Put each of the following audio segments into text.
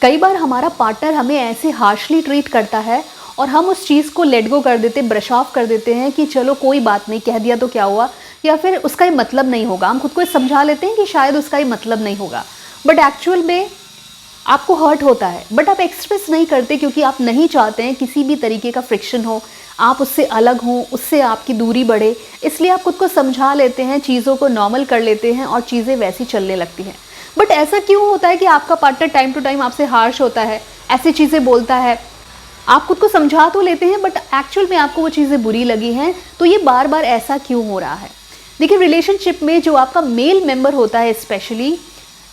कई बार हमारा पार्टनर हमें ऐसे हार्शली ट्रीट करता है और हम उस चीज़ को लेट गो कर देते, ब्रश ऑफ कर देते हैं कि चलो कोई बात नहीं, कह दिया तो क्या हुआ, या फिर उसका ये मतलब नहीं होगा। हम खुद को समझा लेते हैं कि शायद उसका ये मतलब नहीं होगा, बट एक्चुअल में आपको हर्ट होता है, बट आप एक्सप्रेस नहीं करते क्योंकि आप नहीं चाहते हैं किसी भी तरीके का फ्रिक्शन हो, आप उससे अलग हों, उससे आपकी दूरी बढ़े। इसलिए आप खुद को समझा लेते हैं, चीज़ों को नॉर्मल कर लेते हैं और चीज़ें वैसी चलने लगती हैं। बट ऐसा क्यों होता है कि आपका पार्टनर टाइम टू टाइम आपसे हार्श होता है, ऐसी चीज़ें बोलता है? आप खुद को समझा तो लेते हैं बट एक्चुअल में आपको वो चीज़ें बुरी लगी हैं, तो ये बार बार ऐसा क्यों हो रहा है? देखिए, रिलेशनशिप में जो आपका मेल मेंबर होता है, स्पेशली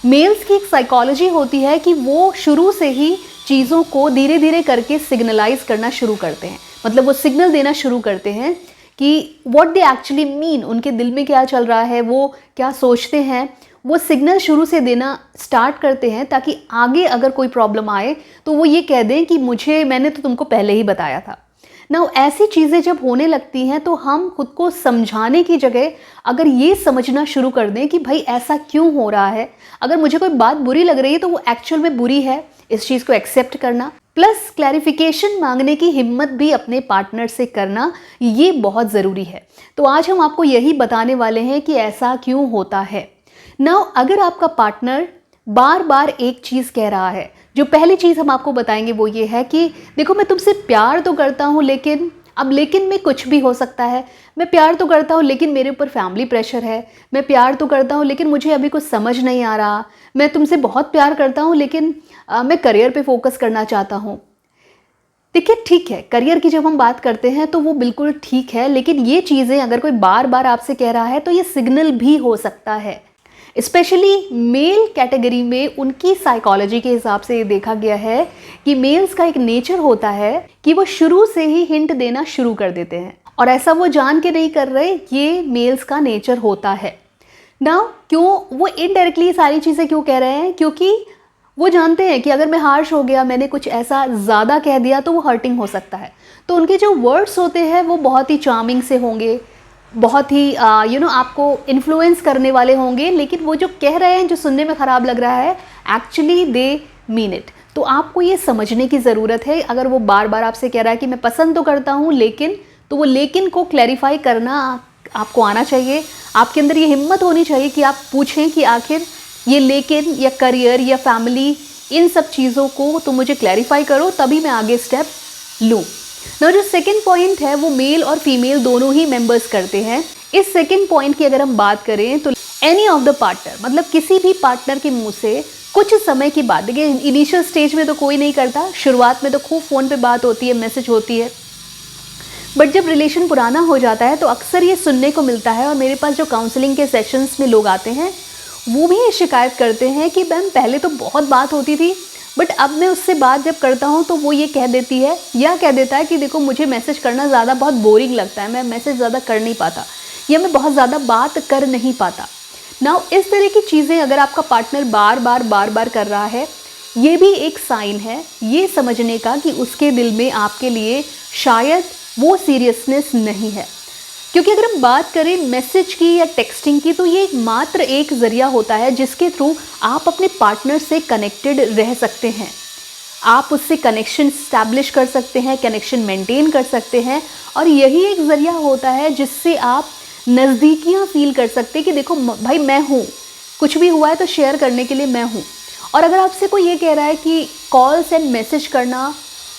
मेल्स की एक साइकोलॉजी होती है कि वो शुरू से ही चीज़ों को धीरे धीरे करके सिग्नलाइज करना शुरू करते हैं। मतलब वो सिग्नल देना शुरू करते हैं कि व्हाट दे एक्चुअली मीन, उनके दिल में क्या चल रहा है, वो क्या सोचते हैं, वो सिग्नल शुरू से देना स्टार्ट करते हैं ताकि आगे अगर कोई प्रॉब्लम आए तो वो ये कह दें कि मैंने तो तुमको पहले ही बताया था ना। ऐसी चीज़ें जब होने लगती हैं तो हम खुद को समझाने की जगह अगर ये समझना शुरू कर दें कि भाई ऐसा क्यों हो रहा है, अगर मुझे कोई बात बुरी लग रही है तो वो एक्चुअल में बुरी है, इस चीज़ को एक्सेप्ट करना, प्लस क्लैरिफिकेशन मांगने की हिम्मत भी अपने पार्टनर से करना, ये बहुत ज़रूरी है। तो आज हम आपको यही बताने वाले हैं कि ऐसा क्यों होता है। नाउ, अगर आपका पार्टनर बार बार एक चीज़ कह रहा है, जो पहली चीज़ हम आपको बताएंगे वो ये है कि देखो, मैं तुमसे प्यार तो करता हूँ लेकिन में कुछ भी हो सकता है। मैं प्यार तो करता हूँ लेकिन मेरे ऊपर फैमिली प्रेशर है। मैं प्यार तो करता हूँ लेकिन मुझे अभी कुछ समझ नहीं आ रहा। मैं तुमसे बहुत प्यार करता हूँ लेकिन मैं करियर पे फोकस करना चाहता हूँ। देखिए, ठीक है, करियर की जब हम बात करते हैं तो वो बिल्कुल ठीक है, लेकिन ये चीज़ें अगर कोई बार बार आपसे कह रहा है तो ये सिग्नल भी हो सकता है। स्पेशली मेल कैटेगरी में उनकी साइकोलॉजी के हिसाब से ये देखा गया है कि मेल्स का एक नेचर होता है कि वो शुरू से ही हिंट देना शुरू कर देते हैं, और ऐसा वो जान के नहीं कर रहे, ये मेल्स का नेचर होता है। नाउ, क्यों वो इनडायरेक्टली सारी चीज़ें क्यों कह रहे हैं? क्योंकि वो जानते हैं कि अगर मैं हार्श हो गया, मैंने कुछ ऐसा ज़्यादा कह दिया तो वो हर्टिंग हो सकता है। तो उनके जो वर्ड्स होते हैं वो बहुत ही चार्मिंग से होंगे, बहुत ही आपको इन्फ्लुएंस करने वाले होंगे, लेकिन वो जो कह रहे हैं, जो सुनने में ख़राब लग रहा है, एक्चुअली दे मीन इट। तो आपको ये समझने की ज़रूरत है, अगर वो बार बार आपसे कह रहा है कि मैं पसंद तो करता हूँ लेकिन, तो वो लेकिन को क्लैरिफाई करना आपको आना चाहिए। आपके अंदर ये हिम्मत होनी चाहिए कि आप पूछें कि आखिर ये लेकिन या करियर या फैमिली, इन सब चीज़ों को तो मुझे क्लैरिफाई करो, तभी मैं आगे स्टेप लूँ। ना, जो सेकंड पॉइंट है वो मेल और फीमेल दोनों ही मेंबर्स करते हैं। इस सेकंड पॉइंट की अगर हम बात करें तो एनी ऑफ द पार्टनर, मतलब किसी भी पार्टनर के मुंह से कुछ समय की बात, देखिए इनिशियल स्टेज में तो कोई नहीं करता, शुरुआत में तो खूब फ़ोन पे बात होती है, मैसेज होती है, बट जब रिलेशन पुराना हो जाता है तो अक्सर ये सुनने को मिलता है, और मेरे पास जो काउंसलिंग के सेशंस में लोग आते हैं वो भी ये शिकायत करते हैं कि मैम पहले तो बहुत बात होती थी, बट अब मैं उससे बात जब करता हूँ तो वो ये कह देती है या कह देता है कि देखो, मुझे मैसेज करना ज़्यादा बहुत बोरिंग लगता है, मैं मैसेज ज़्यादा कर नहीं पाता, या मैं बहुत ज़्यादा बात कर नहीं पाता। नाउ, इस तरह की चीज़ें अगर आपका पार्टनर बार बार कर रहा है, ये भी एक साइन है ये समझने का कि उसके दिल में आपके लिए शायद वो सीरियसनेस नहीं है। क्योंकि अगर हम बात करें मैसेज की या टेक्सटिंग की, तो ये मात्र एक ज़रिया होता है जिसके थ्रू आप अपने पार्टनर से कनेक्टेड रह सकते हैं। आप उससे कनेक्शन स्टैब्लिश कर सकते हैं, कनेक्शन मेंटेन कर सकते हैं, और यही एक ज़रिया होता है जिससे आप नज़दीकियाँ फील कर सकते हैं कि देखो भाई, मैं हूँ, कुछ भी हुआ है तो शेयर करने के लिए मैं हूँ। और अगर आपसे कोई ये कह रहा है कि कॉल्स एंड मैसेज करना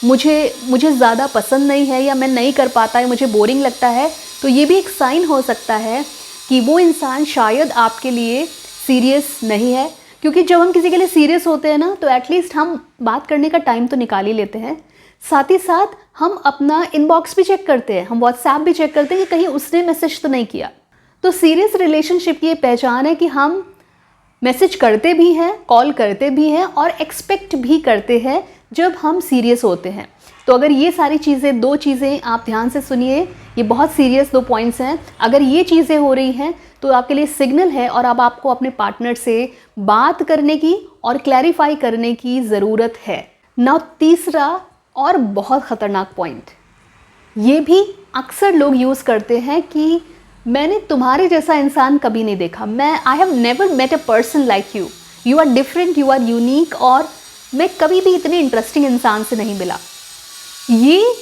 मुझे ज़्यादा पसंद नहीं है, या मैं नहीं कर पाता है, मुझे बोरिंग लगता है, तो ये भी एक साइन हो सकता है कि वो इंसान शायद आपके लिए सीरियस नहीं है। क्योंकि जब हम किसी के लिए सीरियस होते हैं ना, तो एटलीस्ट हम बात करने का टाइम तो निकाल ही लेते हैं। साथ ही साथ हम अपना इनबॉक्स भी चेक करते हैं, हम व्हाट्सएप भी चेक करते हैं कि कहीं उसने मैसेज तो नहीं किया। तो सीरियस रिलेशनशिप की ये पहचान है कि हम मैसेज करते भी हैं, कॉल करते भी हैं, और एक्सपेक्ट भी करते हैं जब हम सीरियस होते हैं। तो अगर ये सारी चीज़ें, दो चीज़ें आप ध्यान से सुनिए, ये बहुत सीरियस 2 पॉइंट्स हैं। अगर ये चीज़ें हो रही हैं तो आपके लिए सिग्नल है, और अब आपको अपने पार्टनर से बात करने की और क्लैरिफाई करने की ज़रूरत है। नाउ, तीसरा और बहुत ख़तरनाक पॉइंट, ये भी अक्सर लोग यूज़ करते हैं कि मैंने तुम्हारे जैसा इंसान कभी नहीं देखा, I have never met a person like you, you are different, you are unique, और मैं कभी भी इतने इंटरेस्टिंग इंसान से नहीं मिला। ये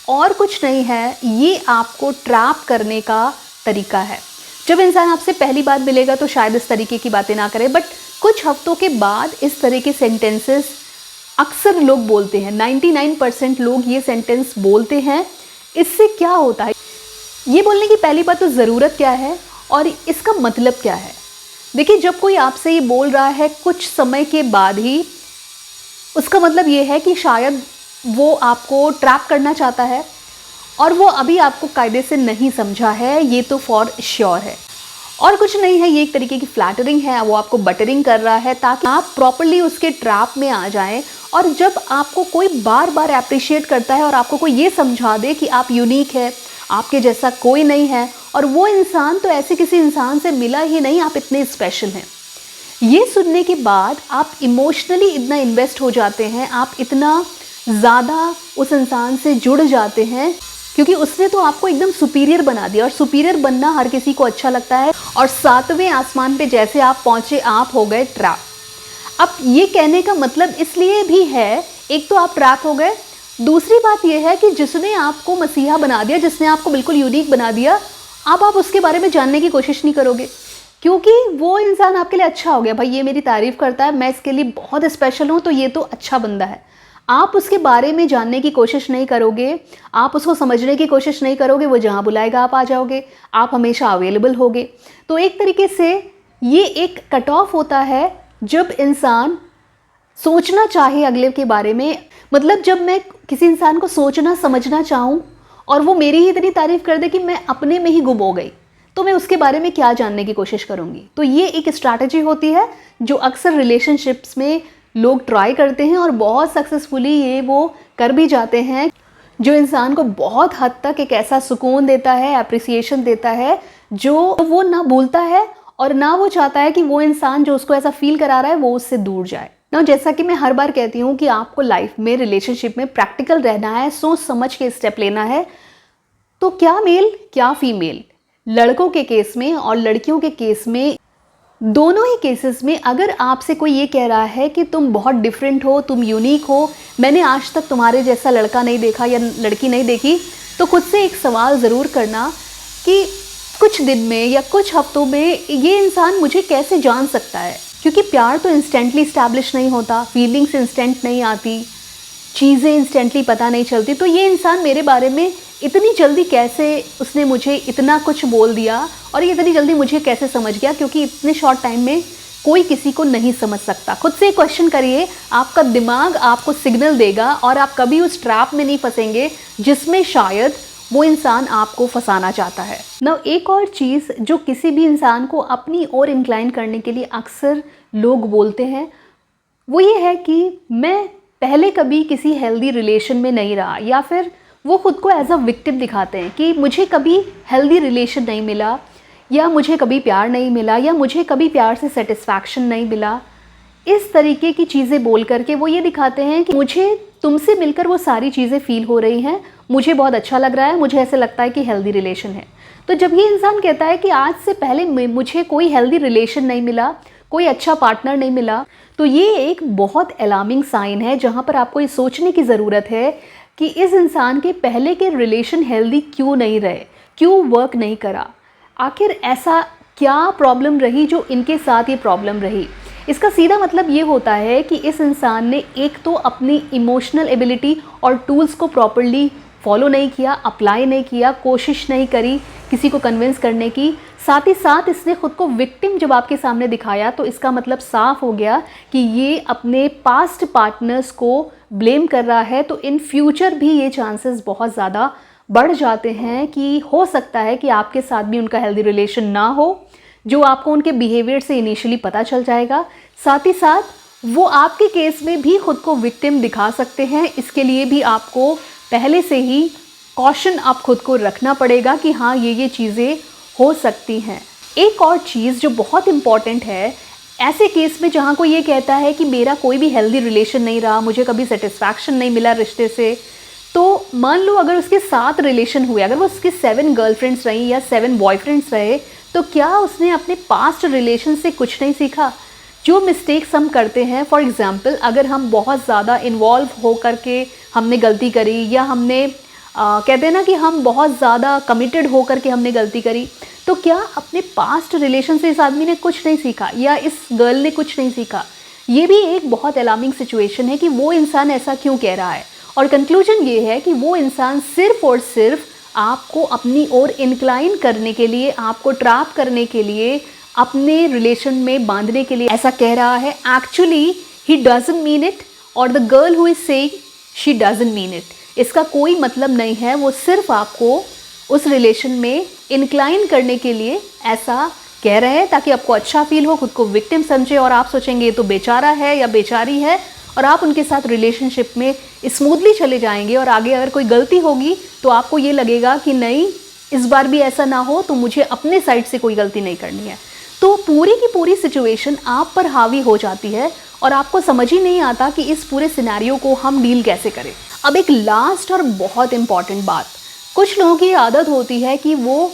और कुछ नहीं है, ये आपको ट्रैप करने का तरीका है। जब इंसान आपसे पहली बार मिलेगा तो शायद इस तरीके की बातें ना करे, बट कुछ हफ्तों के बाद इस तरह के सेंटेंसेस अक्सर लोग बोलते हैं। 99% लोग ये सेंटेंस बोलते हैं। इससे क्या होता है, ये बोलने की पहली बात तो ज़रूरत क्या है और इसका मतलब क्या है। देखिए, जब कोई आपसे ये बोल रहा है कुछ समय के बाद ही, उसका मतलब ये है कि शायद वो आपको ट्रैप करना चाहता है और वो अभी आपको कायदे से नहीं समझा है, ये तो फॉर श्योर है। और कुछ नहीं है, ये एक तरीके की फ्लैटरिंग है, वो आपको बटरिंग कर रहा है ताकि आप प्रॉपर्ली उसके ट्रैप में आ जाएं। और जब आपको कोई बार बार अप्रिशिएट करता है और आपको कोई ये समझा दे कि आप यूनिक है, आपके जैसा कोई नहीं है, और वो इंसान तो ऐसे किसी इंसान से मिला ही नहीं, आप इतने स्पेशल हैं, ये सुनने के बाद आप इमोशनली इतना इन्वेस्ट हो जाते हैं, आप इतना ज़्यादा उस इंसान से जुड़ जाते हैं क्योंकि उसने तो आपको एकदम सुपीरियर बना दिया। और सुपीरियर बनना हर किसी को अच्छा लगता है। और 7वें आसमान पे जैसे आप पहुँचे, आप हो गए ट्रैप। अब ये कहने का मतलब इसलिए भी है, एक तो आप ट्रैप हो गए, दूसरी बात ये है कि जिसने आपको मसीहा बना दिया, जिसने आपको बिल्कुल यूनिक बना दिया, अब आप उसके बारे में जानने की कोशिश नहीं करोगे क्योंकि वो इंसान आपके लिए अच्छा हो गया। भाई ये मेरी तारीफ़ करता है, मैं इसके लिए बहुत स्पेशल हूँ, तो ये तो अच्छा बंदा है। आप उसके बारे में जानने की कोशिश नहीं करोगे, आप उसको समझने की कोशिश नहीं करोगे, वो जहाँ बुलाएगा आप आ जाओगे, आप हमेशा अवेलेबल होगे। तो एक तरीके से ये एक कट ऑफ होता है जब इंसान सोचना चाहे अगले के बारे में। मतलब जब मैं किसी इंसान को सोचना समझना चाहूँ और वो मेरी ही इतनी तारीफ़ कर दे कि मैं अपने में ही गुम हो गई, तो मैं उसके बारे में क्या जानने की कोशिश करूँगी। तो ये एक स्ट्रैटेजी होती है जो अक्सर रिलेशनशिप्स में लोग ट्राई करते हैं और बहुत सक्सेसफुली ये वो कर भी जाते हैं, जो इंसान को बहुत हद तक एक ऐसा सुकून देता है, एप्रिसिएशन देता है, जो वो ना भूलता है और ना वो चाहता है कि वो इंसान जो उसको ऐसा फील करा रहा है वो उससे दूर जाए ना। जैसा कि मैं हर बार कहती हूँ कि आपको लाइफ में, रिलेशनशिप में प्रैक्टिकल रहना है, सोच समझ के स्टेप लेना है। तो क्या मेल क्या फीमेल, लड़कों के केस में और लड़कियों के केस में, दोनों ही केसेस में अगर आपसे कोई ये कह रहा है कि तुम बहुत डिफरेंट हो, तुम यूनिक हो, मैंने आज तक तुम्हारे जैसा लड़का नहीं देखा या लड़की नहीं देखी, तो खुद से एक सवाल ज़रूर करना कि कुछ दिन में या कुछ हफ्तों में ये इंसान मुझे कैसे जान सकता है। क्योंकि प्यार तो इंस्टेंटली इस्टेब्लिश नहीं होता, फीलिंग्स इंस्टेंट नहीं आती, चीज़ें इंस्टेंटली पता नहीं चलती। तो ये इंसान मेरे बारे में इतनी जल्दी कैसे, उसने मुझे इतना कुछ बोल दिया और ये इतनी जल्दी मुझे कैसे समझ गया, क्योंकि इतने शॉर्ट टाइम में कोई किसी को नहीं समझ सकता। खुद से क्वेश्चन करिए, आपका दिमाग आपको सिग्नल देगा और आप कभी उस ट्रैप में नहीं फंसेंगे जिसमें शायद वो इंसान आपको फंसाना चाहता है ना। एक और चीज़ जो किसी भी इंसान को अपनी ओर इंक्लाइन करने के लिए अक्सर लोग बोलते हैं, वो ये है कि मैं पहले कभी किसी हेल्दी रिलेशन में नहीं रहा, या फिर वो खुद को एज अ विक्टिम दिखाते हैं कि मुझे कभी हेल्दी रिलेशन नहीं मिला, या मुझे कभी प्यार नहीं मिला, या मुझे कभी प्यार से सेटिस्फैक्शन नहीं मिला। इस तरीके की चीज़ें बोल करके वो ये दिखाते हैं कि मुझे तुमसे मिलकर वो सारी चीज़ें फील हो रही हैं, मुझे बहुत अच्छा लग रहा है, मुझे ऐसे लगता है कि हेल्दी रिलेशन है। तो जब ये इंसान कहता है कि आज से पहले मुझे कोई हेल्दी रिलेशन नहीं मिला, कोई अच्छा पार्टनर नहीं मिला, तो ये एक बहुत अलार्मिंग साइन है जहाँ पर आपको ये सोचने की ज़रूरत है कि इस इंसान के पहले के रिलेशन हेल्दी क्यों नहीं रहे, क्यों वर्क नहीं करा, आखिर ऐसा क्या प्रॉब्लम रही जो इनके साथ ये प्रॉब्लम रही। इसका सीधा मतलब ये होता है कि इस इंसान ने एक तो अपनी इमोशनल एबिलिटी और टूल्स को प्रॉपर्ली फॉलो नहीं किया, अप्लाई नहीं किया, कोशिश नहीं करी किसी को कन्विंस करने की, साथ ही साथ इसने खुद को विक्टिम जब आपके सामने दिखाया, तो इसका मतलब साफ हो गया कि ये अपने पास्ट पार्टनर्स को ब्लेम कर रहा है। तो इन फ्यूचर भी ये चांसेस बहुत ज़्यादा बढ़ जाते हैं कि हो सकता है कि आपके साथ भी उनका हेल्दी रिलेशन ना हो, जो आपको उनके बिहेवियर से इनिशियली पता चल जाएगा। साथ ही साथ वो आपके केस में भी खुद को विक्टिम दिखा सकते हैं। इसके लिए भी आपको पहले से ही कॉशन आप खुद को रखना पड़ेगा कि हाँ, ये चीज़ें हो सकती हैं। एक और चीज़ जो बहुत इम्पॉर्टेंट है, ऐसे केस में जहाँ कोई ये कहता है कि मेरा कोई भी हेल्दी रिलेशन नहीं रहा, मुझे कभी सेटिस्फैक्शन नहीं मिला रिश्ते से, तो मान लो अगर उसके 7 रिलेशन हुए, अगर वो उसके 7 गर्लफ्रेंड्स रही या 7 बॉयफ्रेंड्स रहे, तो क्या उसने अपने पास्ट रिलेशन से कुछ नहीं सीखा? जो मिस्टेक्स हम करते हैं, फॉर एग्ज़ाम्पल अगर हम बहुत ज़्यादा इन्वॉल्व हो करके हमने गलती करी, या हमने कहते हैं ना कि हम बहुत ज़्यादा कमिटेड हो करके हमने गलती करी, तो क्या अपने पास्ट रिलेशन से इस आदमी ने कुछ नहीं सीखा या इस गर्ल ने कुछ नहीं सीखा? ये भी एक बहुत अलार्मिंग सिचुएशन है कि वो इंसान ऐसा क्यों कह रहा है। और कंक्लूजन ये है कि वो इंसान सिर्फ़ और सिर्फ आपको अपनी ओर इंक्लाइन करने के लिए, आपको ट्रैप करने के लिए, अपने रिलेशन में बांधने के लिए ऐसा कह रहा है। Actually he doesn't mean it, और the girl who is saying she doesn't mean it. इसका कोई मतलब नहीं है, वो सिर्फ आपको उस रिलेशन में इंक्लाइन करने के लिए ऐसा कह रहे हैं ताकि आपको अच्छा फील हो, खुद को विक्टिम समझे और आप सोचेंगे ये तो बेचारा है या बेचारी है, और आप उनके साथ रिलेशनशिप में स्मूथली चले जाएंगे। और आगे अगर कोई गलती होगी तो आपको ये लगेगा कि नहीं, इस बार भी ऐसा ना हो, तो मुझे अपने साइड से कोई गलती नहीं करनी है। तो पूरी की पूरी सिचुएशन आप पर हावी हो जाती है और आपको समझ ही नहीं आता कि इस पूरे सिनेरियो को हम डील कैसे करें। अब एक लास्ट और बहुत इंपॉर्टेंट बात, कुछ लोगों की आदत होती है कि वो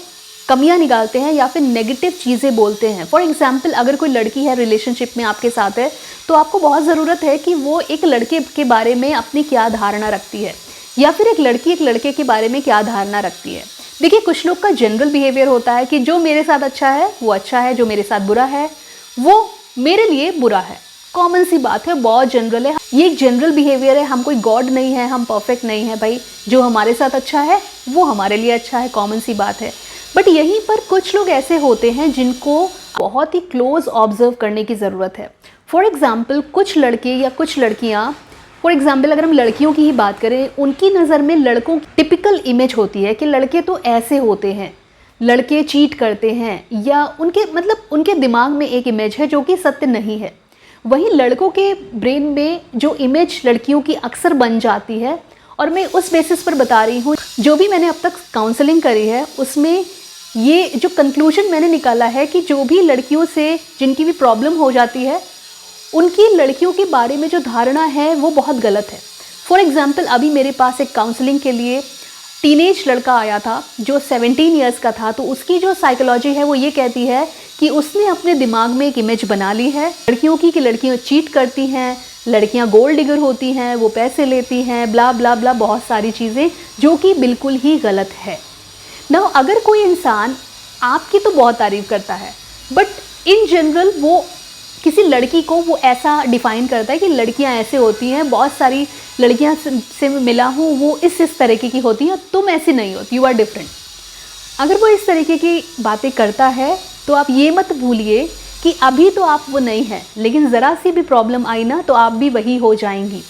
कमियां निकालते हैं या फिर नेगेटिव चीज़ें बोलते हैं। फॉर एग्जांपल अगर कोई लड़की है रिलेशनशिप में आपके साथ है, तो आपको बहुत ज़रूरत है कि वो एक लड़के के बारे में अपनी क्या धारणा रखती है, या फिर एक लड़की एक लड़के के बारे में क्या धारणा रखती है। देखिए, कुछ लोग का जनरल बिहेवियर होता है कि जो मेरे साथ अच्छा है वो अच्छा है, जो मेरे साथ बुरा है वो मेरे लिए बुरा है। कॉमन सी बात है, बहुत जनरल है, ये एक जनरल बिहेवियर है। हम कोई गॉड नहीं है, हम परफेक्ट नहीं है भाई। जो हमारे साथ अच्छा है वो हमारे लिए अच्छा है, कॉमन सी बात है। बट यहीं पर कुछ लोग ऐसे होते हैं जिनको बहुत ही क्लोज ऑब्जर्व करने की ज़रूरत है। फॉर एग्ज़ाम्पल कुछ लड़के या कुछ लड़कियाँ, फॉर एग्ज़ाम्पल अगर हम लड़कियों की ही बात करें, उनकी नज़र में लड़कों की टिपिकल इमेज होती है कि लड़के तो ऐसे होते हैं, लड़के चीट करते हैं, या उनके मतलब उनके दिमाग में एक इमेज है जो कि सत्य नहीं है। वहीं लड़कों के ब्रेन में जो इमेज लड़कियों की अक्सर बन जाती है, और मैं उस बेसिस पर बता रही हूँ, जो भी मैंने अब तक काउंसलिंग करी है उसमें ये जो कंक्लूजन मैंने निकाला है कि जो भी लड़कियों से जिनकी भी प्रॉब्लम हो जाती है, उनकी लड़कियों के बारे में जो धारणा है वो बहुत गलत है। फॉर एग्ज़ाम्पल अभी मेरे पास एक काउंसलिंग के लिए टीनेज लड़का आया था जो 17 इयर्स का था। तो उसकी जो साइकोलॉजी है वो ये कहती है कि उसने अपने दिमाग में एक इमेज बना ली है लड़कियों की, कि लड़कियां चीट करती हैं, लड़कियां गोल्ड डिगर होती हैं, वो पैसे लेती हैं, ब्ला ब्ला ब्ला, बहुत सारी चीज़ें जो कि बिल्कुल ही गलत है ना। अगर कोई इंसान आपकी तो बहुत तारीफ़ करता है, बट इन जनरल वो किसी लड़की को वो ऐसा डिफ़ाइन करता है कि लड़कियां ऐसे होती हैं, बहुत सारी लड़कियां से मैं मिला हूँ वो इस तरीके की होती हैं, तुम ऐसी नहीं होती, यू आर डिफरेंट। अगर वो इस तरीके की बातें करता है तो आप ये मत भूलिए कि अभी तो आप वो नहीं हैं, लेकिन ज़रा सी भी प्रॉब्लम आई ना तो आप भी वही हो जाएंगी।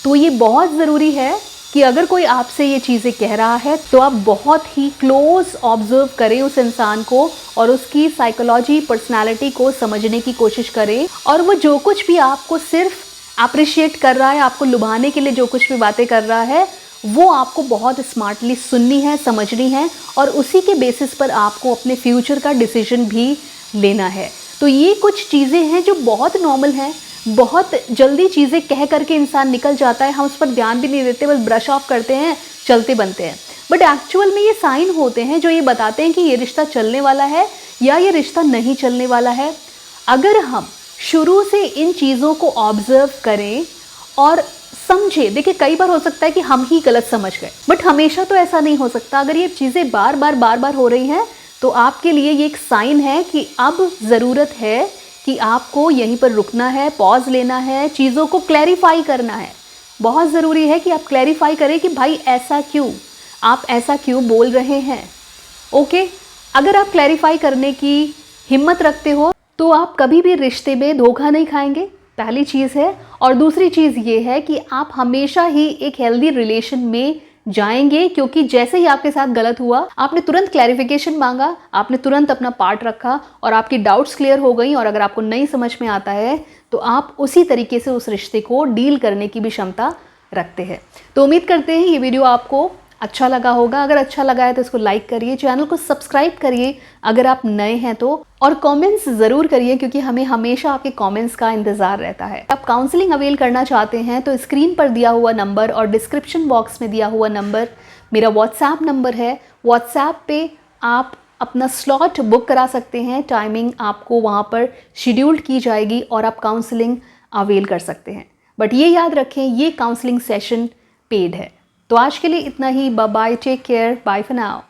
तो ये बहुत ज़रूरी है कि अगर कोई आपसे ये चीज़ें कह रहा है तो आप बहुत ही क्लोज ऑब्जर्व करें उस इंसान को और उसकी साइकोलॉजी, पर्सनालिटी को समझने की कोशिश करें। और वो जो कुछ भी आपको सिर्फ अप्रिशिएट कर रहा है, आपको लुभाने के लिए जो कुछ भी बातें कर रहा है, वो आपको बहुत स्मार्टली सुननी है, समझनी है, और उसी के बेसिस पर आपको अपने फ्यूचर का डिसीजन भी लेना है। तो ये कुछ चीज़ें हैं जो बहुत नॉर्मल हैं, बहुत जल्दी चीज़ें कह करके इंसान निकल जाता है, हम उस पर ध्यान भी नहीं देते, बस ब्रश ऑफ करते हैं, चलते बनते हैं। बट एक्चुअल में ये साइन होते हैं जो ये बताते हैं कि ये रिश्ता चलने वाला है या ये रिश्ता नहीं चलने वाला है। अगर हम शुरू से इन चीज़ों को ऑब्जर्व करें और समझे, देखिए कई बार हो सकता है कि हम ही गलत समझ गए, बट हमेशा तो ऐसा नहीं हो सकता। अगर ये चीज़ें बार बार हो रही हैं तो आपके लिए ये एक साइन है कि अब ज़रूरत है कि आपको यहीं पर रुकना है, पॉज लेना है, चीज़ों को क्लैरिफाई करना है। बहुत ज़रूरी है कि आप क्लैरिफाई करें कि भाई ऐसा क्यों, आप ऐसा क्यों बोल रहे हैं। ओके, अगर आप क्लैरिफाई करने की हिम्मत रखते हो तो आप कभी भी रिश्ते में धोखा नहीं खाएंगे, पहली चीज़ है। और दूसरी चीज़ ये है कि आप हमेशा ही एक हेल्दी रिलेशन में जाएंगे, क्योंकि जैसे ही आपके साथ गलत हुआ आपने तुरंत क्लैरिफिकेशन मांगा, आपने तुरंत अपना पार्ट रखा और आपकी डाउट्स क्लियर हो गई। और अगर आपको नहीं समझ में आता है तो आप उसी तरीके से उस रिश्ते को डील करने की भी क्षमता रखते हैं। तो उम्मीद करते हैं ये वीडियो आपको अच्छा लगा होगा। अगर अच्छा लगा है तो इसको लाइक करिए, चैनल को सब्सक्राइब करिए अगर आप नए हैं तो, और कमेंट्स ज़रूर करिए क्योंकि हमें हमेशा आपके कमेंट्स का इंतज़ार रहता है। आप काउंसलिंग अवेल करना चाहते हैं तो स्क्रीन पर दिया हुआ नंबर और डिस्क्रिप्शन बॉक्स में दिया हुआ नंबर मेरा व्हाट्सएप नंबर है। व्हाट्सएप पे आप अपना स्लॉट बुक करा सकते हैं, टाइमिंग आपको वहाँ पर शेड्यूल्ड की जाएगी और आप काउंसलिंग अवेल कर सकते हैं। बट ये याद रखें, ये काउंसलिंग सेशन पेड है। तो आज के लिए इतना ही। Bye bye, take care, bye for now.